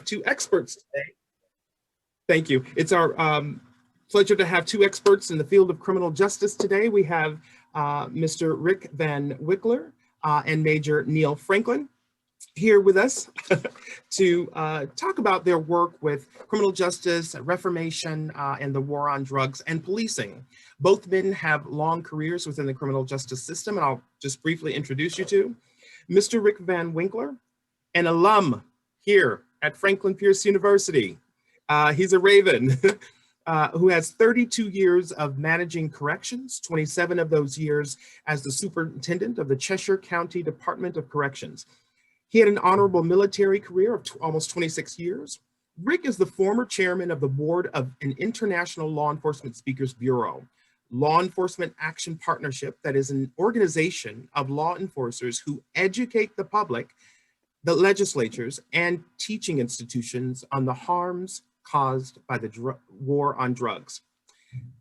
two experts today. Thank you. It's our pleasure to have two experts in the field of criminal justice today. We have Mr. Rick Van Wickler and Major Neill Franklin here with us to talk about their work with criminal justice, reformation, and the war on drugs and policing. Both men have long careers within the criminal justice system, and I'll just briefly introduce you to Mr. Rick Van Winkler, an alum here at Franklin Pierce University. He's a Raven who has 32 years of managing corrections, 27 of those years as the superintendent of the Cheshire County Department of Corrections. He had an honorable military career of almost 26 years. Rick is the former chairman of the board of an international law enforcement speakers bureau, Law Enforcement Action Partnership, that is an organization of law enforcers who educate the public, the legislatures, and teaching institutions on the harms caused by the war on drugs.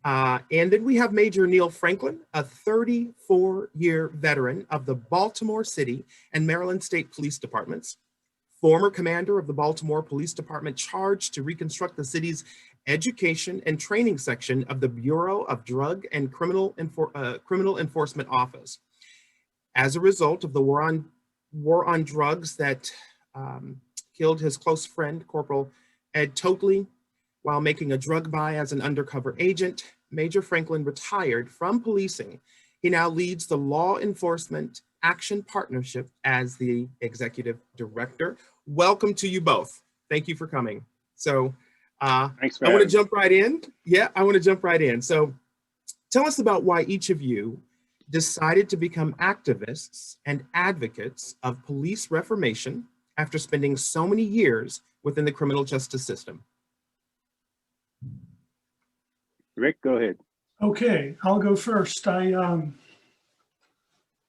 And then we have Major Neill Franklin, a 34-year veteran of the Baltimore City and Maryland State Police Departments, former commander of the Baltimore Police Department charged to reconstruct the city's education and training section of the Bureau of Drug and Criminal Enforcement Office. As a result of the war on drugs that killed his close friend, Corporal Ed Totley, while making a drug buy as an undercover agent, Major Franklin retired from policing. He now leads the Law Enforcement Action Partnership as the executive director. Welcome to you both. Thank you for coming. So Thanks, I want to jump right in. Yeah, I want to jump right in. So tell us about why each of you decided to become activists and advocates of police reformation after spending so many years within the criminal justice system. Rick, go ahead. Okay, I'll go first.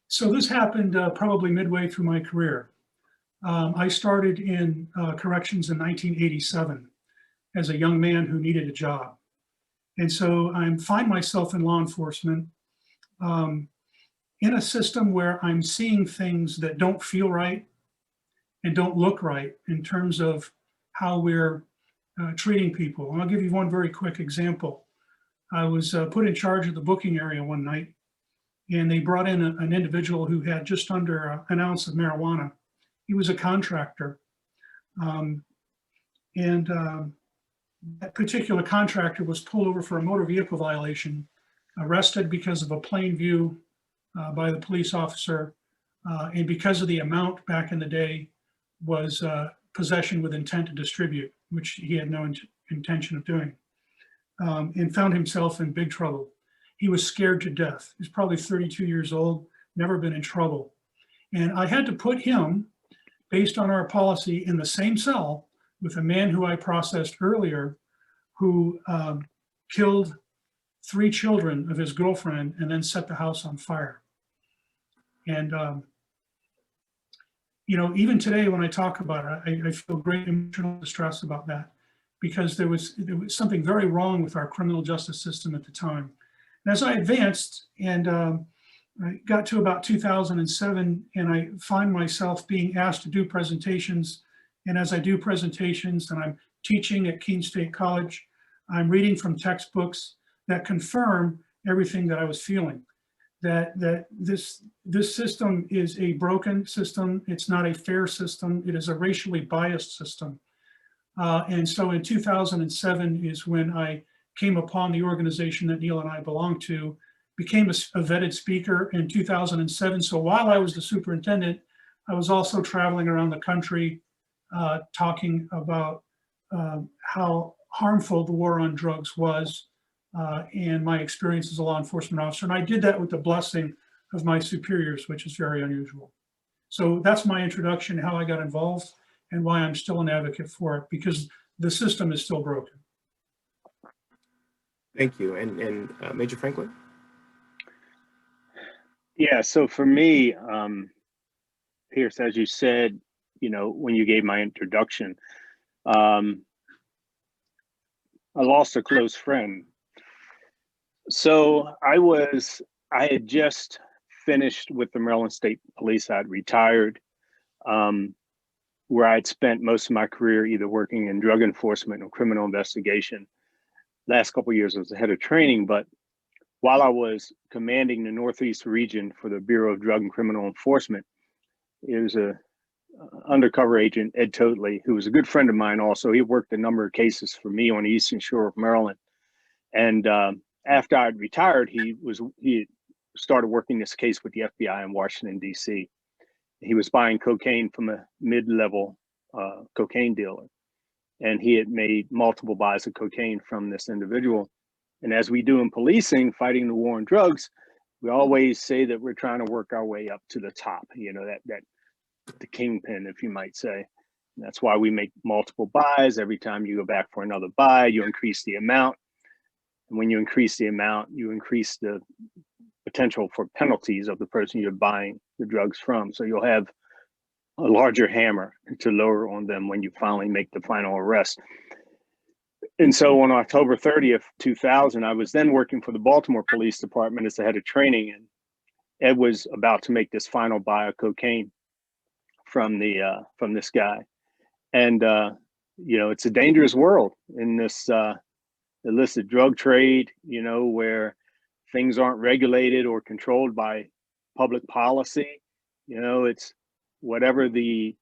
So this happened probably midway through my career. I started in corrections in 1987 as a young man who needed a job. And so I find myself in law enforcement in a system where I'm seeing things that don't feel right and don't look right in terms of how we're treating people. And I'll give you one very quick example. I was put in charge of the booking area one night, and they brought in an individual who had just under an ounce of marijuana. He was a contractor. That particular contractor was pulled over for a motor vehicle violation, arrested because of a plain view by the police officer, and because of the amount back in the day was possession with intent to distribute, which he had no intention of doing, and found himself in big trouble. He was scared to death. He's probably 32 years old, never been in trouble. And I had to put him, based on our policy, in the same cell with a man who I processed earlier, who killed 3 children of his girlfriend and then set the house on fire. And you know, even today when I talk about it, I feel great emotional distress about that, because there was something very wrong with our criminal justice system at the time. And as I advanced and I got to about 2007, and I find myself being asked to do presentations. And as I do presentations and I'm teaching at Keene State College, I'm reading from textbooks that confirm everything that I was feeling. That this system is a broken system. It's not a fair system. It is a racially biased system. And so in 2007 is when I came upon the organization that Neill and I belong to, became a vetted speaker in 2007. So while I was the superintendent, I was also traveling around the country talking about how harmful the war on drugs was and my experience as a law enforcement officer. And I did that with the blessing of my superiors, which is very unusual. So that's my introduction, how I got involved and why I'm still an advocate for it, because the system is still broken. Thank you. And Major Franklin? Yeah, so for me, Pierce, as you said, you know, when you gave my introduction, I lost a close friend. So I had just finished with the Maryland State Police. I'd retired. where I'd spent most of my career either working in drug enforcement or criminal investigation. Last couple of years I was the head of training, but while I was commanding the Northeast region for the Bureau of Drug and Criminal Enforcement, it was a undercover agent, Ed Totley, who was a good friend of mine also. He worked a number of cases for me on the Eastern Shore of Maryland. And after I'd retired, he started working this case with the FBI in Washington, D.C. He was buying cocaine from a mid-level cocaine dealer. And he had made multiple buys of cocaine from this individual. And as we do in policing, fighting the war on drugs, we always say that we're trying to work our way up to the top, you know, that the kingpin, if you might say. And that's why we make multiple buys. Every time you go back for another buy, you increase the amount. And when you increase the amount, you increase the potential for penalties of the person you're buying the drugs from. So you'll have a larger hammer to lower on them when you finally make the final arrest. And so on October 30th, 2000, I was then working for the Baltimore Police Department as the head of training. And Ed was about to make this final buy of cocaine from this guy. And, you know, it's a dangerous world in this illicit drug trade, you know, where things aren't regulated or controlled by public policy. You know, it's whatever the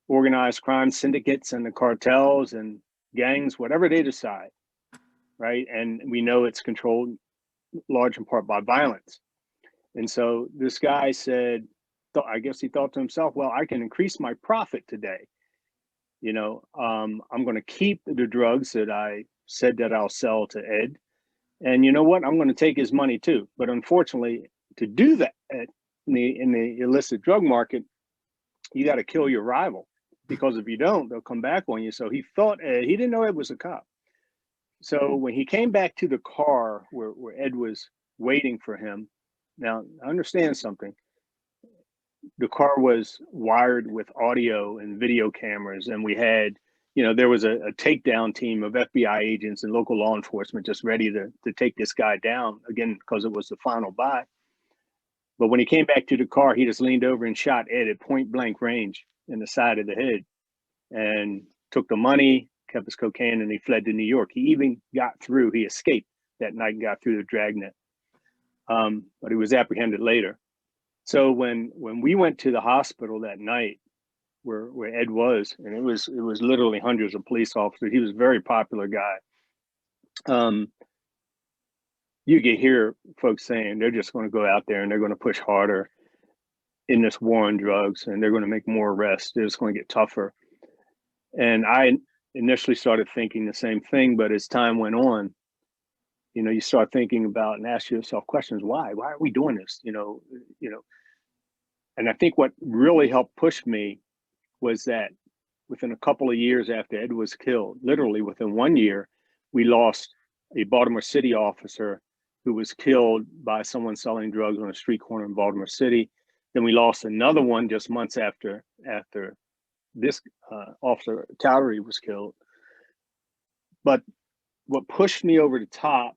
organized crime syndicates and the cartels and gangs, whatever they decide, right? And we know it's controlled large in part by violence. And so this guy said, I guess he thought to himself, well, I can increase my profit today. You know, I'm going to keep the drugs that I said that I'll sell to Ed. And you know what? I'm going to take his money too. But unfortunately, to do that in the illicit drug market, you got to kill your rival, because if you don't, they'll come back on you. So he thought Ed, he didn't know Ed was a cop. So when he came back to the car where Ed was waiting for him, now understand something. The car was wired with audio and video cameras, and we had, you know, there was a takedown team of FBI agents and local law enforcement just ready to take this guy down, again, because it was the final buy. But when he came back to the car, he just leaned over and shot Ed at point blank range in the side of the head and took the money, kept his cocaine, and he fled to New York. He even got through, he escaped that night and got through the dragnet. But he was apprehended later. So when we went to the hospital that night where Ed was, and it was literally hundreds of police officers, he was a very popular guy. You could hear folks saying they're just going to go out there and they're going to push harder in this war on drugs, and they're going to make more arrests. They're just going to get tougher. And I initially started thinking the same thing, but as time went on, you know, you start thinking about and ask yourself questions. Why are we doing this? You know, and I think what really helped push me was that within a couple of years after Ed was killed, literally within 1 year, we lost a Baltimore City officer who was killed by someone selling drugs on a street corner in Baltimore City. Then we lost another one just months after this officer Cowdery was killed. But what pushed me over the top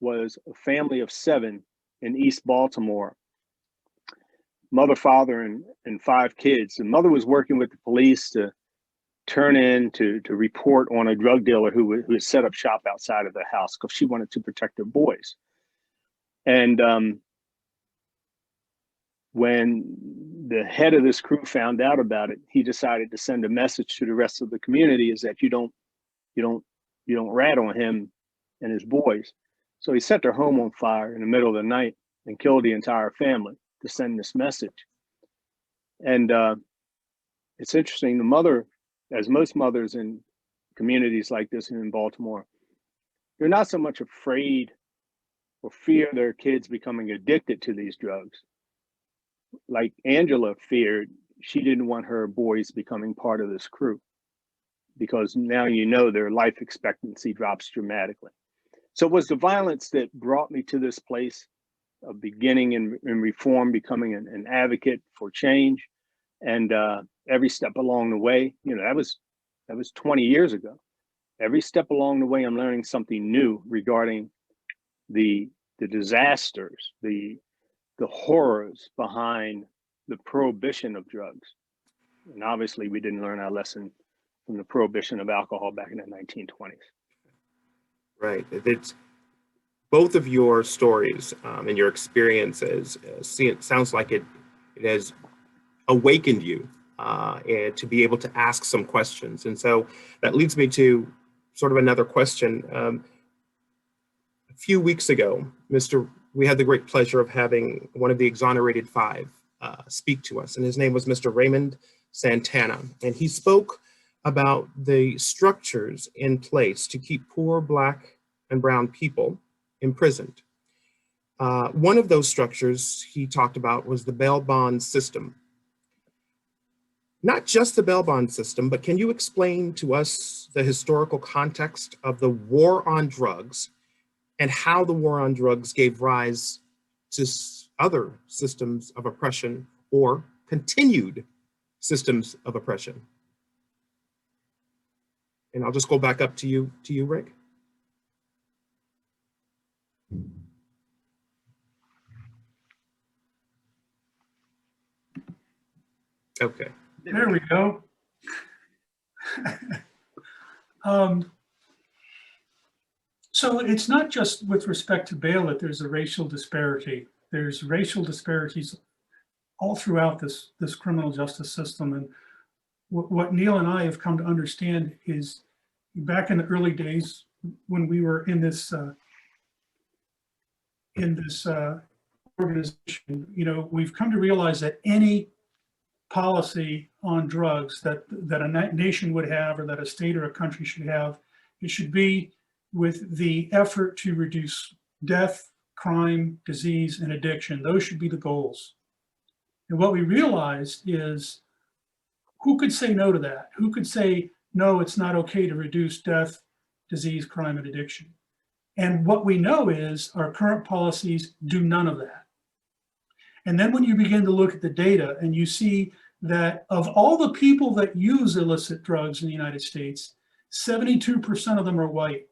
was a family of 7 in East Baltimore, mother, father, and 5 kids. The mother was working with the police to turn in to report on a drug dealer who had set up shop outside of the house because she wanted to protect her boys. And when the head of this crew found out about it, he decided to send a message to the rest of the community is that you don't rat on him and his boys. So he set their home on fire in the middle of the night and killed the entire family to send this message. And it's interesting, the mother, as most mothers in communities like this in Baltimore, they're not so much afraid or fear their kids becoming addicted to these drugs. Like Angela feared, she didn't want her boys becoming part of this crew because now you know their life expectancy drops dramatically. So it was the violence that brought me to this place of beginning in reform, becoming an advocate for change. And every step along the way, you know, that was 20 years ago. Every step along the way, I'm learning something new regarding the disasters, the horrors behind the prohibition of drugs. And obviously we didn't learn our lesson from the prohibition of alcohol back in the 1920s. Right. It's both of your stories and your experiences. It sounds like it has awakened you and to be able to ask some questions. And so that leads me to sort of another question. A few weeks ago, we had the great pleasure of having one of the exonerated five speak to us, and his name was Mr. Raymond Santana, and he spoke about the structures in place to keep poor Black and brown people imprisoned. One of those structures he talked about was the bail bond system. Not just the bail bond system, but can you explain to us the historical context of the war on drugs and how the war on drugs gave rise to other systems of oppression or continued systems of oppression? And I'll just go back up to you, Rick. Okay. There we go. So it's not just with respect to bail that there's a racial disparity. There's racial disparities all throughout this criminal justice system. And what Neill and I have come to understand is back in the early days when we were in this organization, you know, we've come to realize that any policy on drugs that a nation would have, or that a state or a country should have, it should be with the effort to reduce death, crime, disease, and addiction. Those should be the goals. And what we realized is, who could say no to that? Who could say, no, it's not okay to reduce death, disease, crime, and addiction? And what we know is our current policies do none of that. And then when you begin to look at the data and you see that of all the people that use illicit drugs in the United States, 72% of them are white,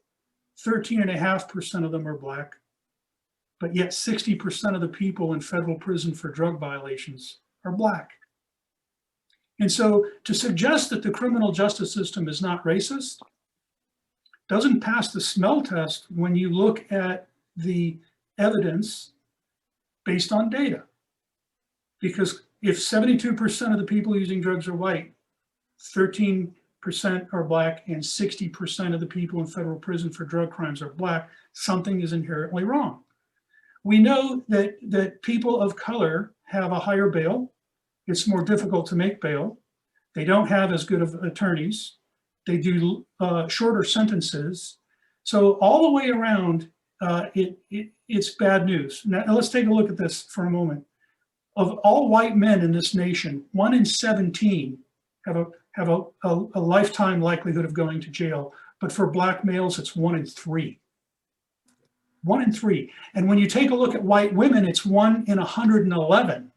13.5% of them are Black, but yet 60% of the people in federal prison for drug violations are Black. And so to suggest that the criminal justice system is not racist doesn't pass the smell test when you look at the evidence based on data. Because if 72% of the people using drugs are white, 13% are Black, and 60% of the people in federal prison for drug crimes are Black, something is inherently wrong. We know that people of color have a higher bail. It's more difficult to make bail. They don't have as good of attorneys. They do shorter sentences. So all the way around, it's bad news. Now let's take a look at this for a moment. Of all white men in this nation, 1 in 17 have a lifetime likelihood of going to jail. But for Black males, it's 1 in 3. 1 in 3. And when you take a look at white women, it's 1 in 111.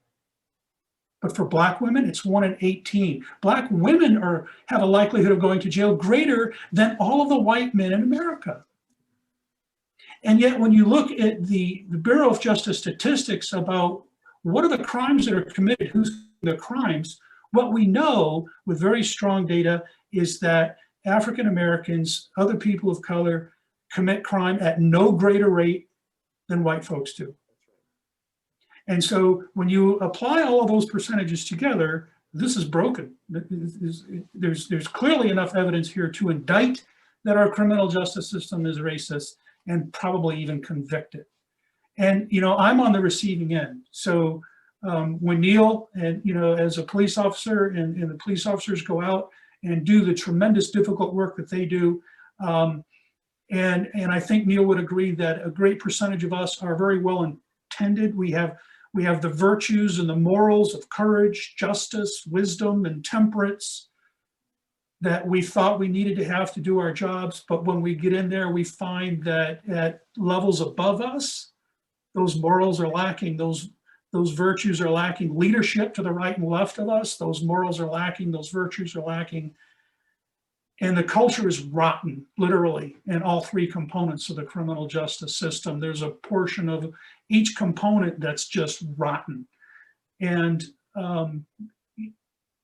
But for Black women, it's 1 in 18. Black women have a likelihood of going to jail greater than all of the white men in America. And yet when you look at the Bureau of Justice statistics about what are the crimes that are committed, who's the crimes, what we know with very strong data is that African Americans, other people of color, commit crime at no greater rate than white folks do. And so when you apply all of those percentages together, this is broken. There's clearly enough evidence here to indict that our criminal justice system is racist and probably even convict it. And, you know, I'm on the receiving end. So when Neill and, you know, as a police officer and the police officers go out and do the tremendous difficult work that they do, and I think Neill would agree that a great percentage of us are very well intended. We have the virtues and the morals of courage, justice, wisdom, and temperance that we thought we needed to have to do our jobs. But when we get in there, we find that at levels above us, those morals are lacking, those virtues are lacking. Leadership to the right and left of us, those morals are lacking, those virtues are lacking. And the culture is rotten, literally, in all 3 components of the criminal justice system. There's a portion of each component that's just rotten. And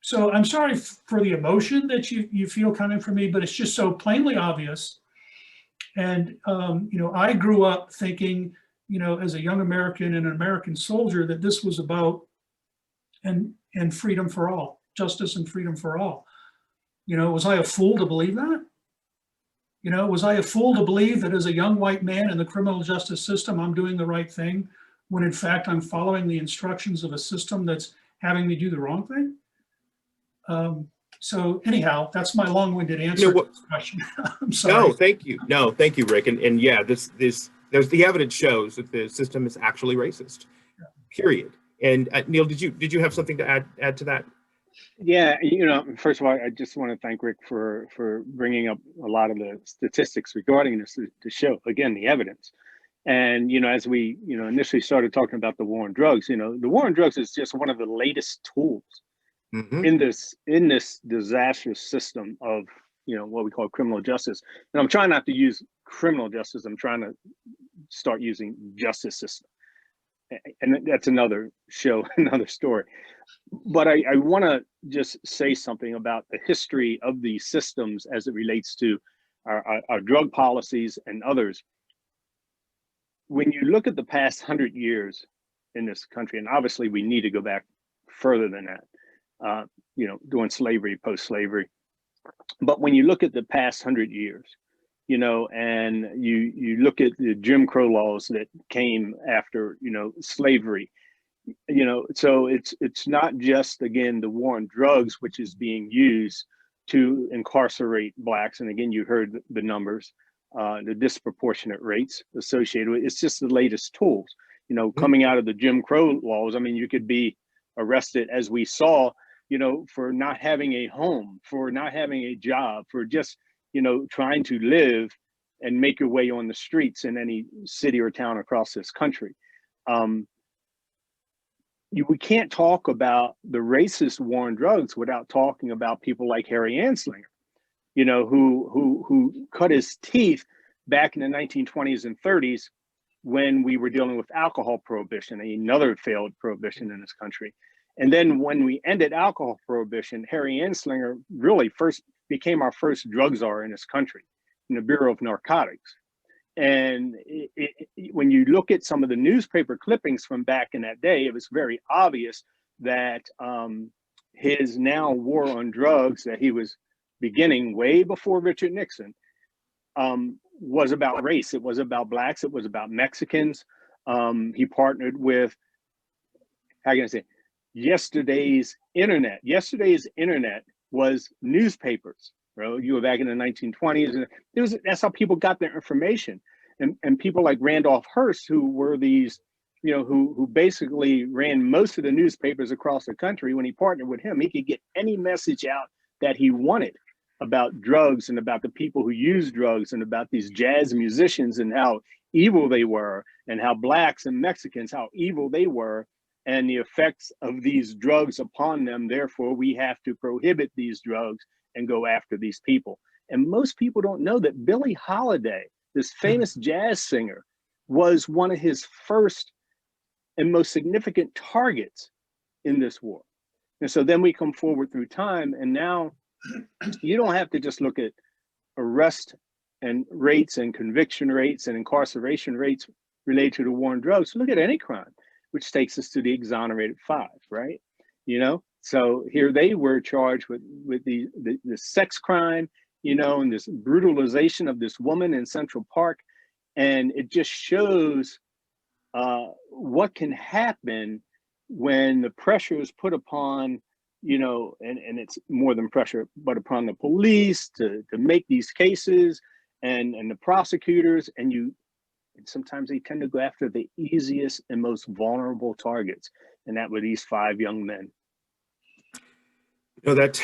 So I'm sorry for the emotion that you feel coming from me, but it's just so plainly obvious. And, you know, I grew up thinking, you know, as a young American and an American soldier, that this was about and freedom for all, justice and freedom for all. You know, was I a fool to believe that? You know, was I a fool to believe that as a young white man in the criminal justice system, I'm doing the right thing, when in fact I'm following the instructions of a system that's having me do the wrong thing? So anyhow, that's my long-winded answer to this question. I'm sorry. No, thank you. No, thank you, Rick. And yeah, there's the evidence shows that the system is actually racist, period. And Neill, did you have something to add to that? Yeah, you know, first of all, I just want to thank Rick for bringing up a lot of the statistics regarding this to show, again, the evidence. And, you know, as we, you know, initially started talking about the war on drugs, you know, the war on drugs is just one of the latest tools in this disastrous system of, you know, what we call criminal justice. And I'm trying not to use criminal justice. I'm trying to start using justice system. And that's another show, another story. But I want to just say something about the history of these systems as it relates to our drug policies and others. When you look at the past 100 years in this country, and obviously we need to go back further than that, you know, during slavery, post-slavery. But when you look at the past 100 years, you know, and you look at the Jim Crow laws that came after, you know, slavery, you know, so it's not just, again, the war on drugs, which is being used to incarcerate Blacks. And again, you heard the numbers, the disproportionate rates associated with it. It's just the latest tools, you know, coming out of the Jim Crow laws. I mean, you could be arrested, as we saw, you know, for not having a home, for not having a job, for just, you know, trying to live and make your way on the streets in any city or town across this country. We can't talk about the racist war on drugs without talking about people like Harry Anslinger, you know, who cut his teeth back in the 1920s and 30s when we were dealing with alcohol prohibition, another failed prohibition in this country. And then when we ended alcohol prohibition, Harry Anslinger really became our first drug czar in this country, in the Bureau of Narcotics. And when you look at some of the newspaper clippings from back in that day, it was very obvious that his now war on drugs that he was beginning way before Richard Nixon was about race. It was about Blacks. It was about Mexicans. He partnered with, how can I say, yesterday's internet. Yesterday's internet was newspapers. Bro, you were back in the 1920s, and that's how people got their information. And people like Randolph Hearst, who were these, you know, who basically ran most of the newspapers across the country. When he partnered with him, he could get any message out that he wanted about drugs and about the people who use drugs and about these jazz musicians and how evil they were, and how Blacks and Mexicans, how evil they were, and the effects of these drugs upon them. Therefore, we have to prohibit these drugs and go after these people. And most people don't know that Billie Holiday, this famous jazz singer, was one of his first and most significant targets in this war. And so then we come forward through time, and now you don't have to just look at arrest and rates and conviction rates and incarceration rates related to the war on drugs. Look at any crime, which takes us to the exonerated 5, right? You know, so here they were charged with the sex crime, you know, and this brutalization of this woman in Central Park. And it just shows what can happen when the pressure is put upon, you know, and it's more than pressure, but upon the police to make these cases and the prosecutors, and sometimes they tend to go after the easiest and most vulnerable targets. And that were these 5 young men. You know, that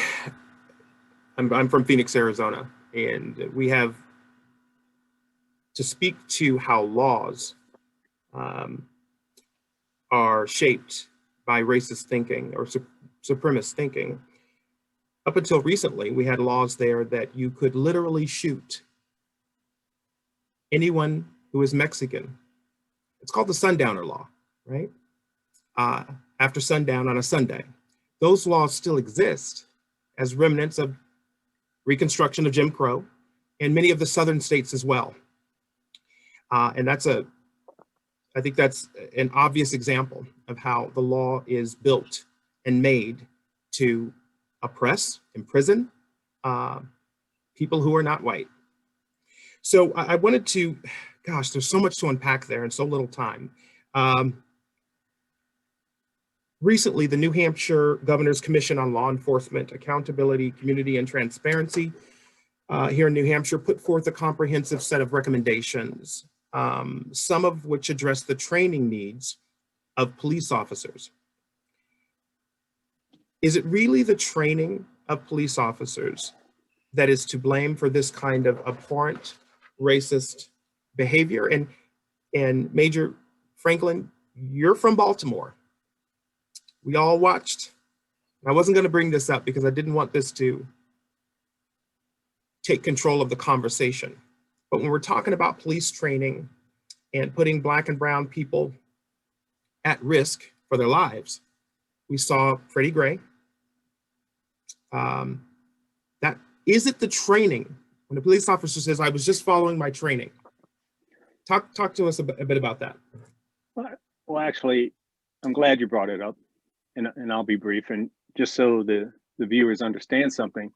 I'm from Phoenix, Arizona, and we have to speak to how laws are shaped by racist thinking or supremacist thinking. Up until recently, we had laws there that you could literally shoot anyone who is Mexican. It's called the Sundowner Law, right? After sundown on a Sunday. those laws still exist as remnants of Reconstruction of Jim Crow in many of the southern states as well. And I think that's an obvious example of how the law is built and made to oppress, imprison people who are not white. So I wanted to, gosh, there's so much to unpack there and so little time. Recently, the New Hampshire Governor's Commission on Law Enforcement, Accountability, Community, and Transparency here in New Hampshire put forth a comprehensive set of recommendations, some of which address the training needs of police officers. Is it really the training of police officers that is to blame for this kind of abhorrent, racist behavior? And Major Franklin, you're from Baltimore. We all watched. I wasn't going to bring this up because I didn't want this to take control of the conversation. But when we're talking about police training and putting Black and brown people at risk for their lives, we saw Freddie Gray. That is it the training when a police officer says, "I was just following my training"? Talk to us a bit about that. Well, actually, I'm glad you brought it up, and I'll be brief. And just so the viewers understand something,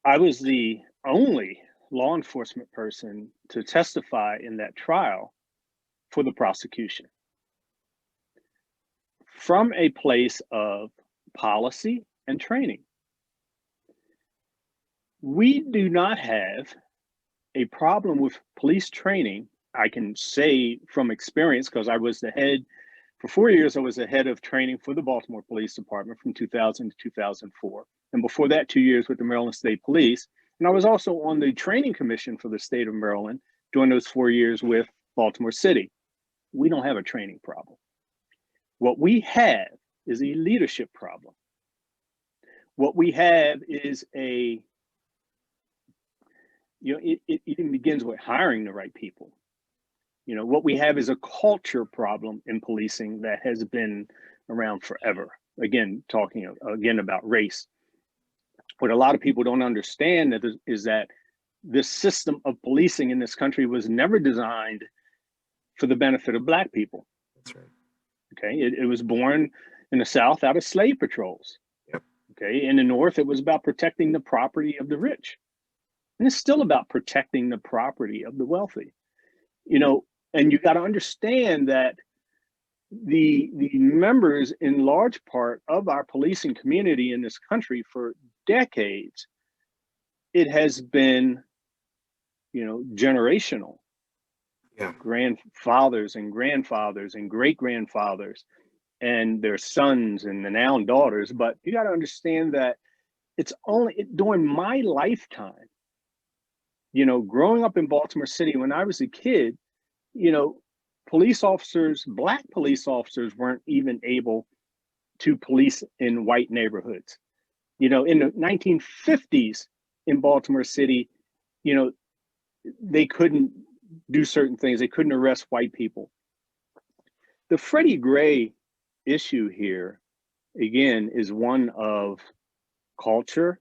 I was the only law enforcement person to testify in that trial for the prosecution from a place of policy and training. We do not have a problem with police training. I can say from experience, because I was the head, for 4 years, I was the head of training for the Baltimore Police Department from 2000 to 2004. And before that, 2 years with the Maryland State Police. And I was also on the training commission for the state of Maryland during those 4 years with Baltimore City. We don't have a training problem. What we have is a leadership problem. What we have is it even begins with hiring the right people. What we have is a culture problem in policing that has been around forever. Again, talking again about race. What a lot of people don't understand is that this system of policing in this country was never designed for the benefit of Black people. That's right. Okay, it was born in the South out of slave patrols. Yep. Okay, in the North, it was about protecting the property of the rich. And it's still about protecting the property of the wealthy. And you got to understand that the members in large part of our policing community in this country for decades, it has been, generational. Yeah. Grandfathers and grandfathers and great-grandfathers and their sons and the now daughters. But you got to understand that it's only during my lifetime, growing up in Baltimore City when I was a kid, police officers, Black police officers weren't even able to police in white neighborhoods. In the 1950s in Baltimore City, they couldn't do certain things. They couldn't arrest white people. The Freddie Gray issue here, again, is one of culture.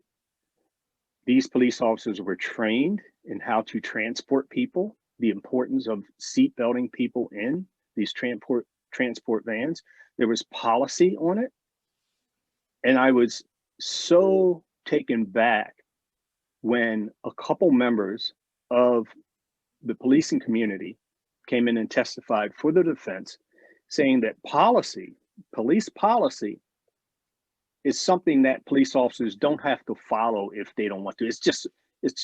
These police officers were trained in how to transport people, the importance of seat belting people in these transport vans. There was policy on it. And I was so taken back when a couple members of the policing community came in and testified for the defense, saying that police policy is something that police officers don't have to follow if they don't want to. It's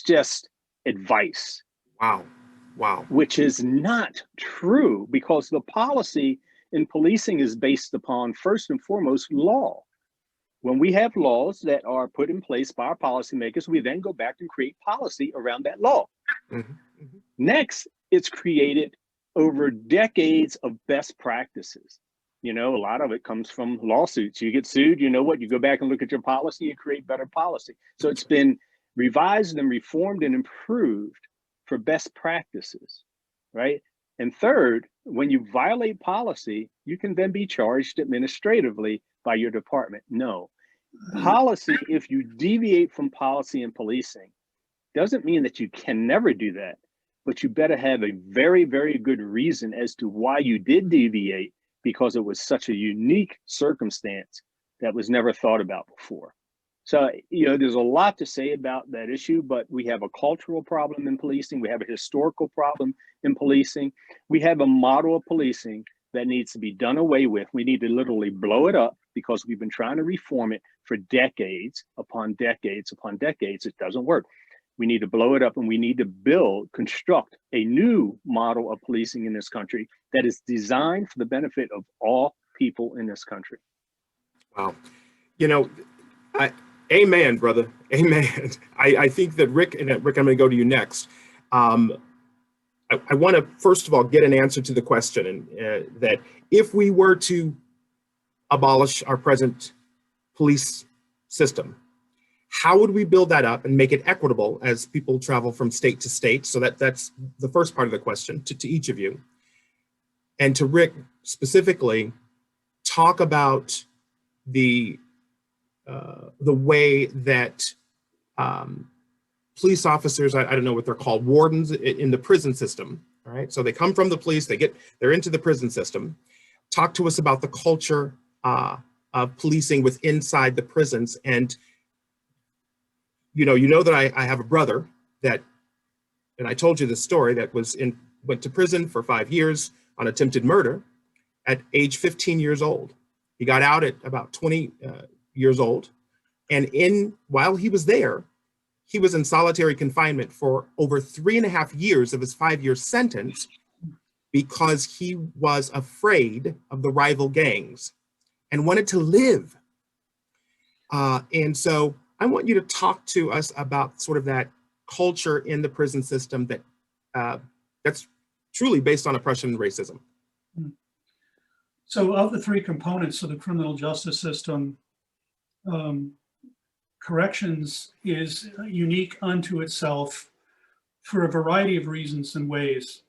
just advice. Wow. Which is not true, because the policy in policing is based upon, first and foremost, law. When we have laws that are put in place by our policymakers, we then go back and create policy around that law. Mm-hmm. Mm-hmm. Next, it's created over decades of best practices. A lot of it comes from lawsuits. You get sued, you go back and look at your policy and create better policy. So it's been revised and reformed and improved for best practices, right? And third, when you violate policy, you can then be charged administratively by your department? No. Policy, if you deviate from policy and policing, doesn't mean that you can never do that, but you better have a very, very good reason as to why you did deviate, because it was such a unique circumstance that was never thought about before. So, you know, there's a lot to say about that issue, but we have a cultural problem in policing. We have a historical problem in policing. We have a model of policing that needs to be done away with. We need to literally blow it up, because we've been trying to reform it for decades upon decades upon decades. It doesn't work. We need to blow it up, and we need to construct a new model of policing in this country that is designed for the benefit of all people in this country. Wow. You know, amen, brother. Amen. I think that Rick, I'm going to go to you next. I want to, first of all, get an answer to the question, and that if we were to abolish our present police system, how would we build that up and make it equitable as people travel from state to state? So that's the first part of the question to each of you. And to Rick specifically, talk about the way that police officers, I don't know what they're called, wardens in the prison system, all right? So they come from the police, they're into the prison system. Talk to us about the culture of policing inside the prisons. And you know that I have a brother and I told you this story, that went to prison for 5 years on attempted murder at age 15 years old. He got out at about 20 years old. And while he was there, he was in solitary confinement for over 3.5 years of his 5-year sentence, because he was afraid of the rival gangs and wanted to live. And so I want you to talk to us about sort of that culture in the prison system that's truly based on oppression and racism. So of the three components of the criminal justice system, corrections is unique unto itself for a variety of reasons and ways.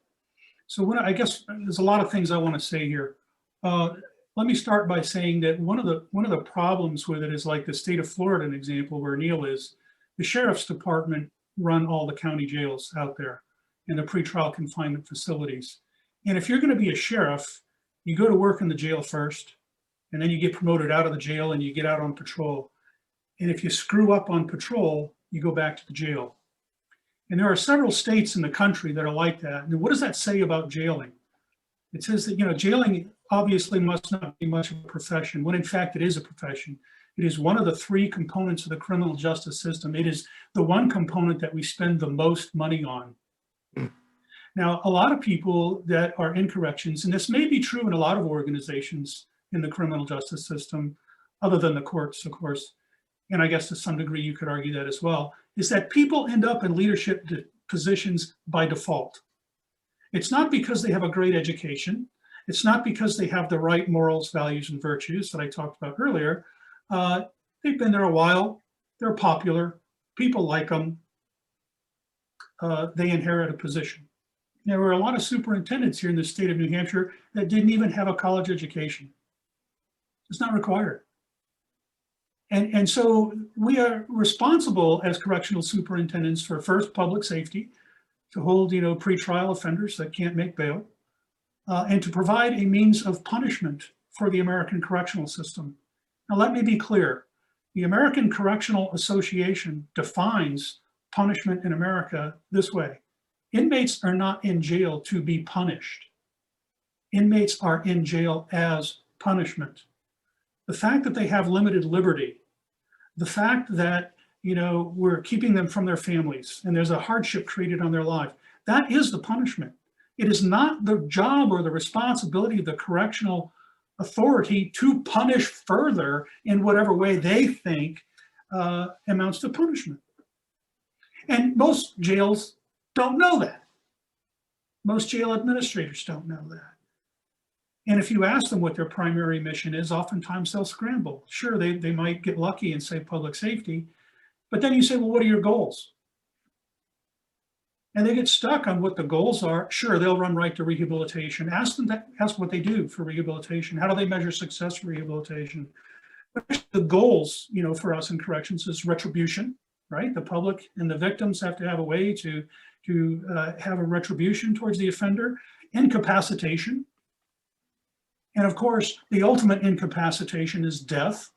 So I guess there's a lot of things I want to say here. Let me start by saying that one of the problems with it is, like the state of Florida, an example where Neill is, the sheriff's department run all the county jails out there and the pretrial confinement facilities. And if you're going to be a sheriff, you go to work in the jail first, and then you get promoted out of the jail and you get out on patrol. And if you screw up on patrol, you go back to the jail. And there are several states in the country that are like that. And what does that say about jailing? It says that, jailing obviously must not be much of a profession, when in fact it is a profession. It is one of the three components of the criminal justice system. It is the one component that we spend the most money on. Now, a lot of people that are in corrections, and this may be true in a lot of organizations in the criminal justice system, other than the courts, of course, and I guess to some degree you could argue that as well, is that people end up in leadership positions by default. It's not because they have a great education. It's not because they have the right morals, values, and virtues that I talked about earlier. They've been there a while. They're popular. People like them. They inherit a position. There were a lot of superintendents here in the state of New Hampshire that didn't even have a college education. It's not required. And so we are responsible as correctional superintendents for, first, public safety, to hold, pretrial offenders that can't make bail, and to provide a means of punishment for the American correctional system. Now, let me be clear. The American Correctional Association defines punishment in America this way. Inmates are not in jail to be punished. Inmates are in jail as punishment. The fact that they have limited liberty, the fact that we're keeping them from their families and there's a hardship created on their life, that is the punishment. It is not the job or the responsibility of the correctional authority to punish further in whatever way they think amounts to punishment. And most jails don't know that. Most jail administrators don't know that. And if you ask them what their primary mission is, oftentimes they'll scramble. Sure, they might get lucky and say public safety, but then you say, well, what are your goals? And they get stuck on what the goals are. Sure, they'll run right to rehabilitation. Ask what they do for rehabilitation. How do they measure success for rehabilitation? The goals, for us in corrections is retribution, right? The public and the victims have to have a way to have a retribution towards the offender, incapacitation. And of course, the ultimate incapacitation is death,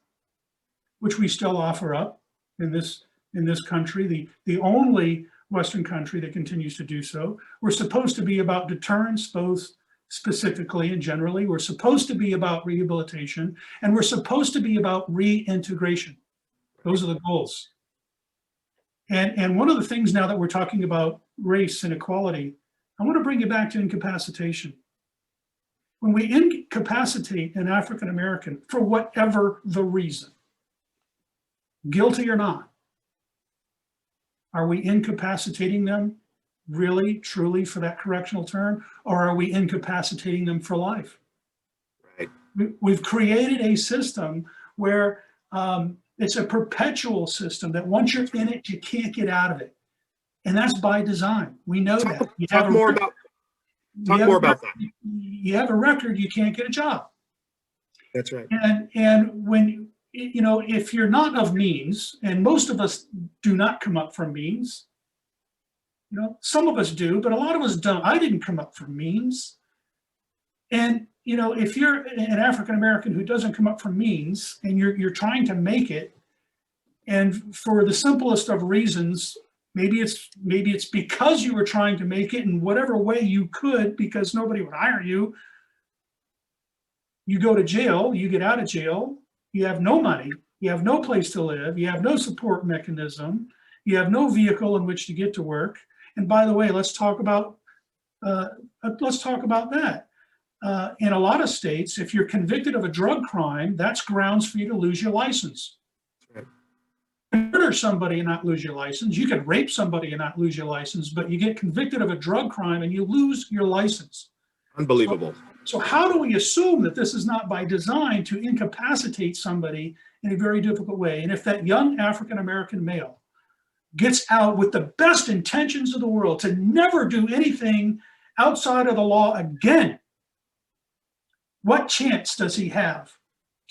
which we still offer up in this country, the only Western country that continues to do so. We're supposed to be about deterrence, both specifically and generally. We're supposed to be about rehabilitation, and we're supposed to be about reintegration. Those are the goals. And one of the things now that we're talking about race and equality, I want to bring you back to incapacitation. When we incapacitate an African American for whatever the reason, guilty or not, are we incapacitating them really, truly for that correctional term, or are we incapacitating them for life? Right. We've created a system where it's a perpetual system that once you're in it, you can't get out of it. And that's by design. We know that. Talk more about that. You have a record, you can't get a job. That's right. And when, if you're not of means, and most of us do not come up from means, some of us do, but a lot of us don't. I didn't come up from means. And, if you're an African-American who doesn't come up from means and you're trying to make it, and for the simplest of reasons, maybe it's because you were trying to make it in whatever way you could because nobody would hire you, you go to jail, you get out of jail, you have no money, you have no place to live, you have no support mechanism, you have no vehicle in which to get to work. And by the way, let's talk about that. In a lot of states, if you're convicted of a drug crime, that's grounds for you to lose your license. Right. You can murder somebody and not lose your license. You could rape somebody and not lose your license, but you get convicted of a drug crime and you lose your license. Unbelievable. So how do we assume that this is not by design to incapacitate somebody in a very difficult way? And if that young African-American male gets out with the best intentions of the world to never do anything outside of the law again, what chance does he have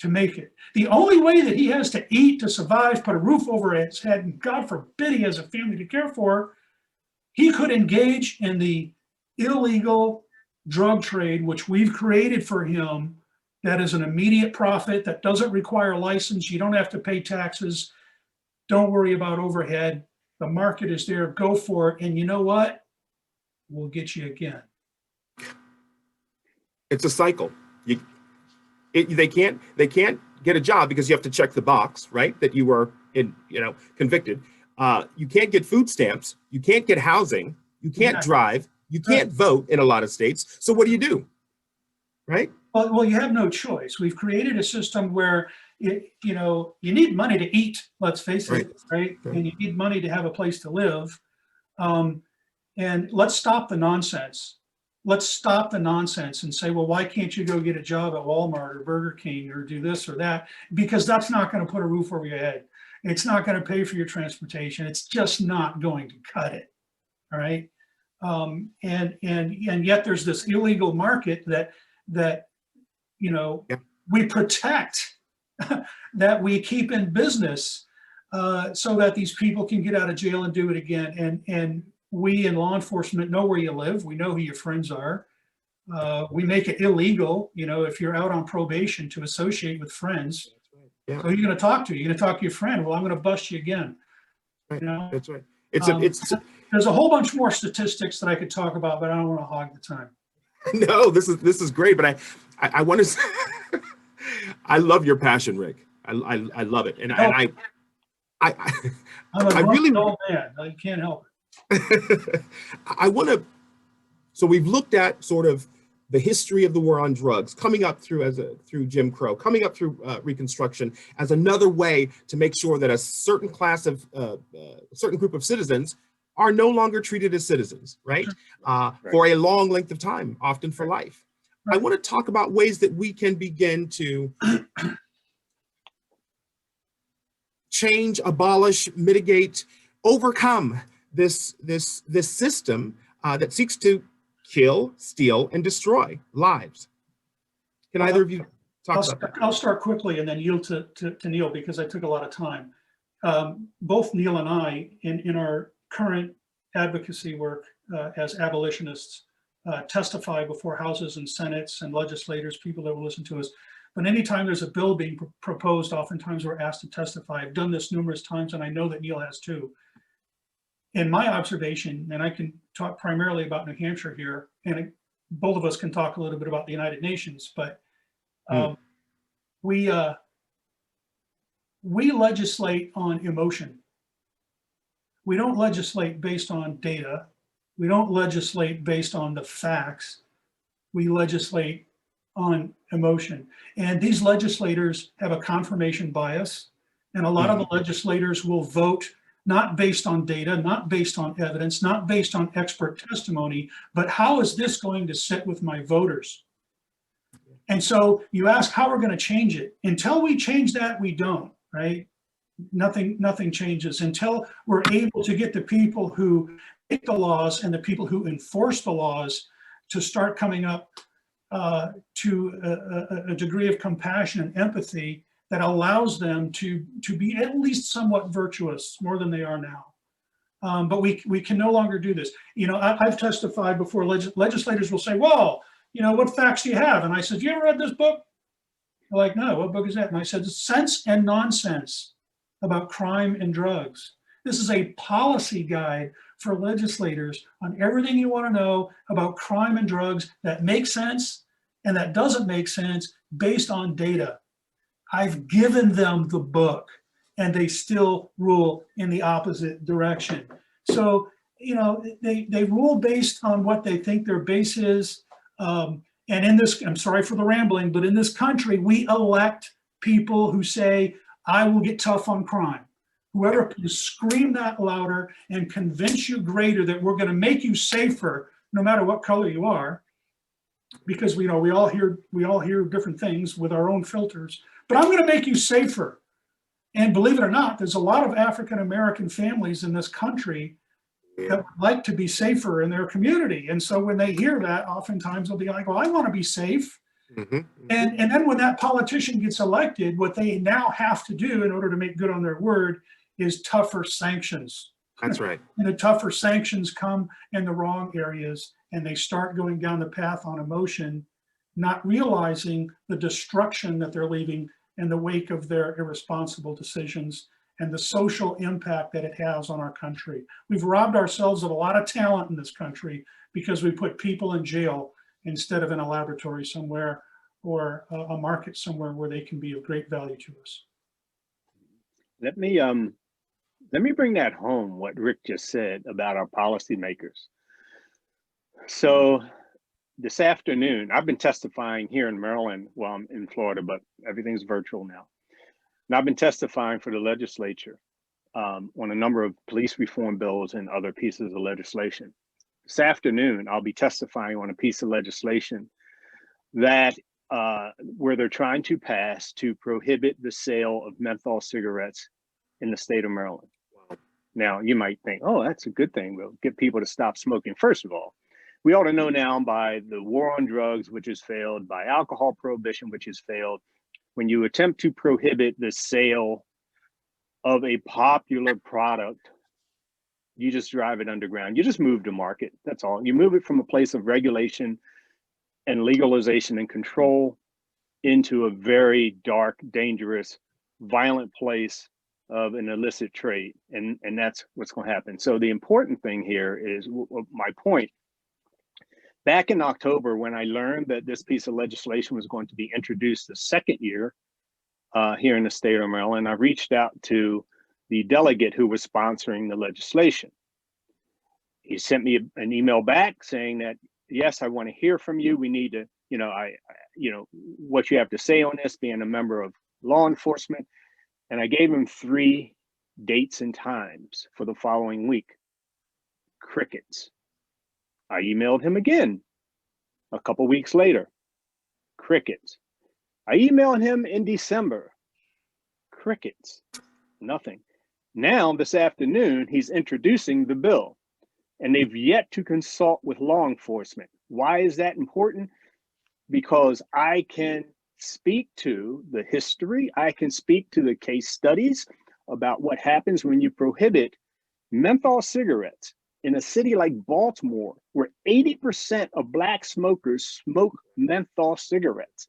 to make it? The only way that he has to eat, to survive, put a roof over his head, and God forbid he has a family to care for, he could engage in the illegal drug trade, which we've created for him, that is an immediate profit, that doesn't require a license. You don't have to pay taxes. Don't worry about overhead. The market is there. Go for it. And you know what? We'll get you again. It's a cycle. They can't get a job because you have to check the box, right? That you were convicted. You can't get food stamps. You can't get housing. You can't drive. You can't vote in a lot of states. So what do? Right? Well, you have no choice. We've created a system where you need money to eat. Let's face it, right? And you need money to have a place to live. And let's stop the nonsense. Let's stop the nonsense and say, well, why can't you go get a job at Walmart or Burger King or do this or that? Because that's not going to put a roof over your head. It's not going to pay for your transportation. It's just not going to cut it. All right. And yet there's this illegal market that we protect, that we keep in business, so that these people can get out of jail and do it again. And we in law enforcement know where you live. We know who your friends are. We make it illegal, if you're out on probation, to associate with friends. Yeah. So who are you going to talk to? You're going to talk to your friend. Well, I'm going to bust you again. Right. That's right. There's a whole bunch more statistics that I could talk about, but I don't want to hog the time. No, this is great, but I want to. I love your passion, Rick. I love it, and I'm a really old man. I can't help it. I want to. So we've looked at sort of the history of the war on drugs, coming up through Jim Crow, coming up through Reconstruction, as another way to make sure that a certain class of certain group of citizens are no longer treated as citizens, right? For a long length of time, often for life. I want to talk about ways that we can begin to change, abolish, mitigate, overcome this system that seeks to kill, steal, and destroy lives. Can either of you talk about that. I'll start quickly and then yield to Neill because I took a lot of time. Both Neill and I, in our current advocacy work as abolitionists, testify before houses and senates and legislators, people that will listen to us. But anytime there's a bill being proposed, oftentimes we're asked to testify. I've done this numerous times, and I know that Neill has too. In my observation, and I can talk primarily about New Hampshire here, and both of us can talk a little bit about the United Nations, but we legislate on emotion. We don't legislate based on data. We don't legislate based on the facts. We legislate on emotion. And these legislators have a confirmation bias. And a lot of the legislators will vote not based on data, not based on evidence, not based on expert testimony, but how is this going to sit with my voters? And so you ask how we're going to change it. Until we change that, we don't, right? Nothing changes until we're able to get the people who make the laws and the people who enforce the laws to start coming up to a degree of compassion and empathy that allows them to be at least somewhat virtuous, more than they are now. But we can no longer do this. You know, I've testified before. Legislators will say, well, you know, what facts do you have? And I said, you ever read this book? They're like, no, what book is that? And I said, Sense and Nonsense About Crime and Drugs. This is a policy guide for legislators on everything you want to know about crime and drugs that makes sense and that doesn't make sense based on data. I've given them the book and they still rule in the opposite direction. So, you know, they rule based on what they think their base is. And in this, I'm sorry for the rambling, but in this country, we elect people who say, I will get tough on crime. Whoever can scream that louder and convince you greater that we're going to make you safer, no matter what color you are, because we all hear different things with our own filters. But I'm going to make you safer. And believe it or not, there's a lot of African-American families in this country that would like to be safer in their community. And so when they hear that, oftentimes they'll be like, well, I want to be safe. And then when that politician gets elected, what they now have to do in order to make good on their word is tougher sanctions. That's right. And the tougher sanctions come in the wrong areas, and they start going down the path on emotion, not realizing the destruction that they're leaving in the wake of their irresponsible decisions and the social impact that it has on our country. We've robbed ourselves of a lot of talent in this country because we put people in jail instead of in a laboratory somewhere or a market somewhere where they can be of great value to us. Let me bring that home, what Rick just said about our policymakers. So this afternoon, I've been testifying here in Maryland, well, I'm in Florida, but everything's virtual now. And I've been testifying for the legislature on a number of police reform bills and other pieces of legislation. This afternoon, I'll be testifying on a piece of legislation that where they're trying to pass to prohibit the sale of menthol cigarettes in the state of Maryland. Wow. Now, you might think, oh, that's a good thing. We'll get people to stop smoking. First of all, we ought to know now by the war on drugs, which has failed, by alcohol prohibition, which has failed, when you attempt to prohibit the sale of a popular product, you just drive it underground. You just move the market. That's all. You move it from a place of regulation and legalization and control into a very dark, dangerous, violent place of an illicit trade. And that's what's going to happen. So the important thing here is my point. Back in October, when I learned that this piece of legislation was going to be introduced the second year here in the state of Maryland, I reached out to the delegate who was sponsoring the legislation. He sent me an email back saying that, yes, I want to hear from you. We need to, what you have to say on this, being a member of law enforcement. And I gave him 3 dates and times for the following week. Crickets. I emailed him again a couple weeks later. Crickets. I emailed him in December. Crickets. Nothing. Now, this afternoon, he's introducing the bill, and they've yet to consult with law enforcement. Why is that important? Because I can speak to the history. I can speak to the case studies about what happens when you prohibit menthol cigarettes in a city like Baltimore, where 80% of Black smokers smoke menthol cigarettes.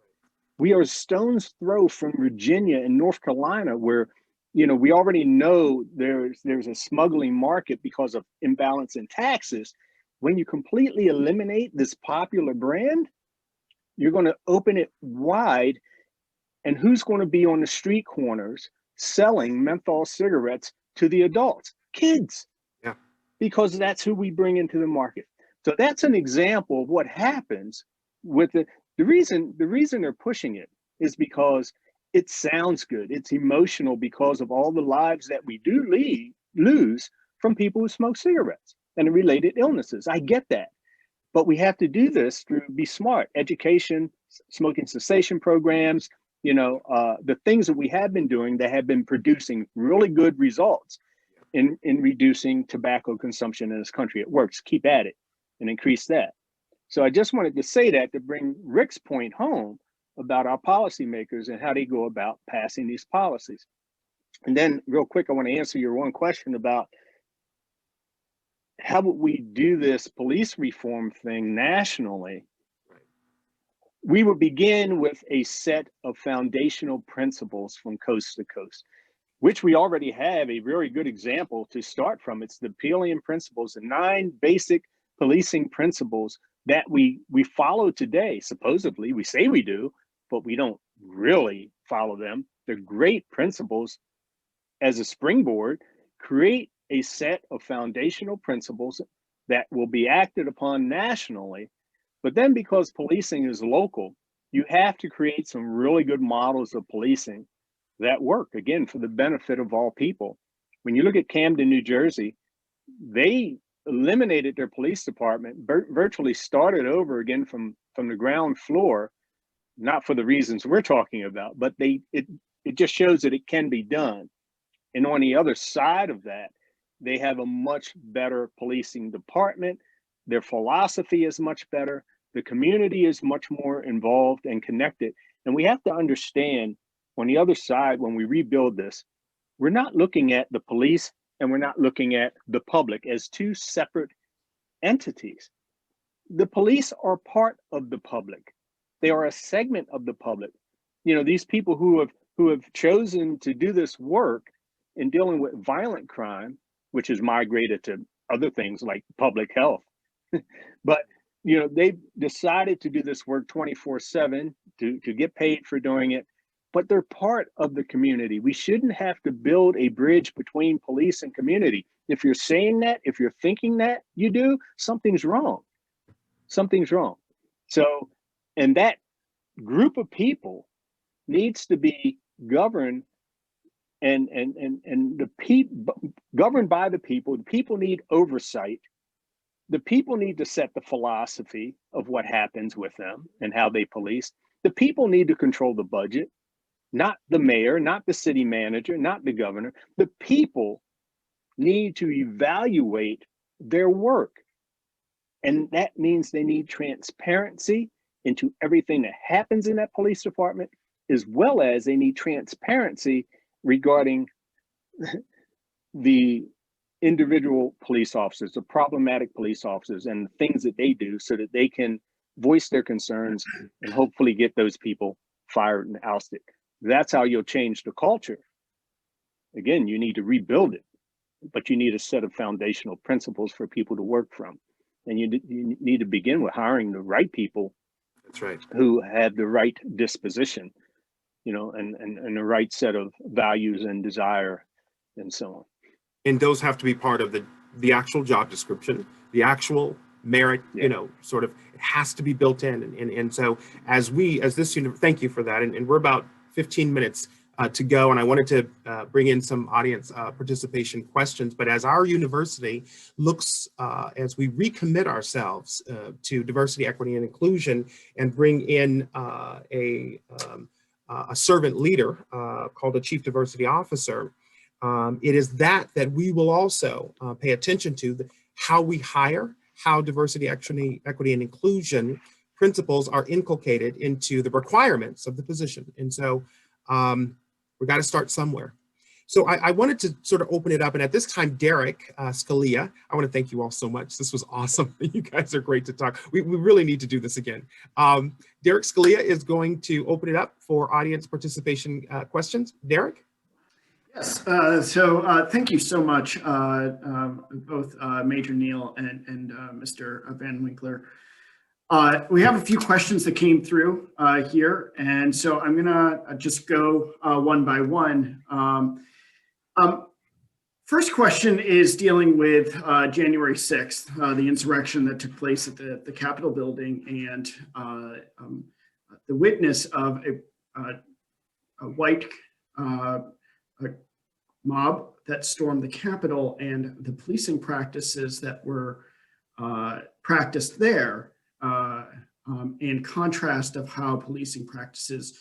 We are a stone's throw from Virginia and North Carolina, where, you know, we already know there's a smuggling market because of imbalance in taxes. When you completely eliminate this popular brand, you're going to open it wide. And who's going to be on the street corners selling menthol cigarettes to the adults? Kids. Yeah. Because that's who we bring into the market. So that's an example of what happens with the reason they're pushing it is because it sounds good. It's emotional because of all the lives that we do lose from people who smoke cigarettes and the related illnesses. I get that. But we have to do this through be smart, education, smoking cessation programs, you know, the things that we have been doing that have been producing really good results in reducing tobacco consumption in this country. It works. Keep at it and increase that. So I just wanted to say that to bring Rick's point home about our policymakers and how they go about passing these policies. And then real quick, I want to answer your one question about how would we do this police reform thing nationally? We would begin with a set of foundational principles from coast to coast, which we already have a very good example to start from. It's the Peelian principles, the 9 basic policing principles that we follow today. Supposedly, we say we do, but we don't really follow them. They're great principles as a springboard. Create a set of foundational principles that will be acted upon nationally. But then because policing is local, you have to create some really good models of policing that work, again, for the benefit of all people. When you look at Camden, New Jersey, they eliminated their police department, virtually started over again from the ground floor, not for the reasons we're talking about, but it just shows that it can be done. And on the other side of that, they have a much better policing department. Their philosophy is much better. The community is much more involved and connected. And we have to understand on the other side, when we rebuild this, we're not looking at the police and we're not looking at the public as 2 separate entities. The police are part of the public. They are a segment of the public. You know, these people who have chosen to do this work in dealing with violent crime, which has migrated to other things like public health. But, you know, they've decided to do this work 24/7 to get paid for doing it, but they're part of the community. We shouldn't have to build a bridge between police and community. If you're saying that, if you're thinking that you do, something's wrong. Something's wrong. So, and that group of people needs to be governed and the people governed by the people. The people need oversight. The people need to set the philosophy of what happens with them and how they police. The people need to control the budget, not the mayor, not the city manager, not the governor. The people need to evaluate their work. And that means they need transparency into everything that happens in that police department, as well as they need transparency regarding the individual police officers, the problematic police officers, and the things that they do so that they can voice their concerns and hopefully get those people fired and ousted. That's how you'll change the culture. Again, you need to rebuild it, but you need a set of foundational principles for people to work from. And you need to begin with hiring the right people. That's right. Who have the right disposition, you know, and the right set of values and desire and so on. And those have to be part of the actual job description, the actual merit, you know, sort of, it has to be built in. And so as this unit, thank you for that. And we're about 15 minutes to go. And I wanted to bring in some audience participation questions. But as our university looks, as we recommit ourselves to diversity, equity, and inclusion and bring in a servant leader called a chief diversity officer, it is that we will also pay attention to how we hire, how diversity, equity, and inclusion principles are inculcated into the requirements of the position. And so we got to start somewhere. So I wanted to sort of open it up. And at this time, Derek Scalia, I want to thank you all so much. This was awesome. You guys are great to talk. We really need to do this again. Derek Scalia is going to open it up for audience participation questions. Derek? Yes, thank you so much, both Major Neill and Mr. Van Winkler. We have a few questions that came through here, and so I'm gonna just go one by one. First question is dealing with January 6th, the insurrection that took place at the Capitol building, and the witness of a white mob that stormed the Capitol and the policing practices that were practiced there, in contrast of how policing practices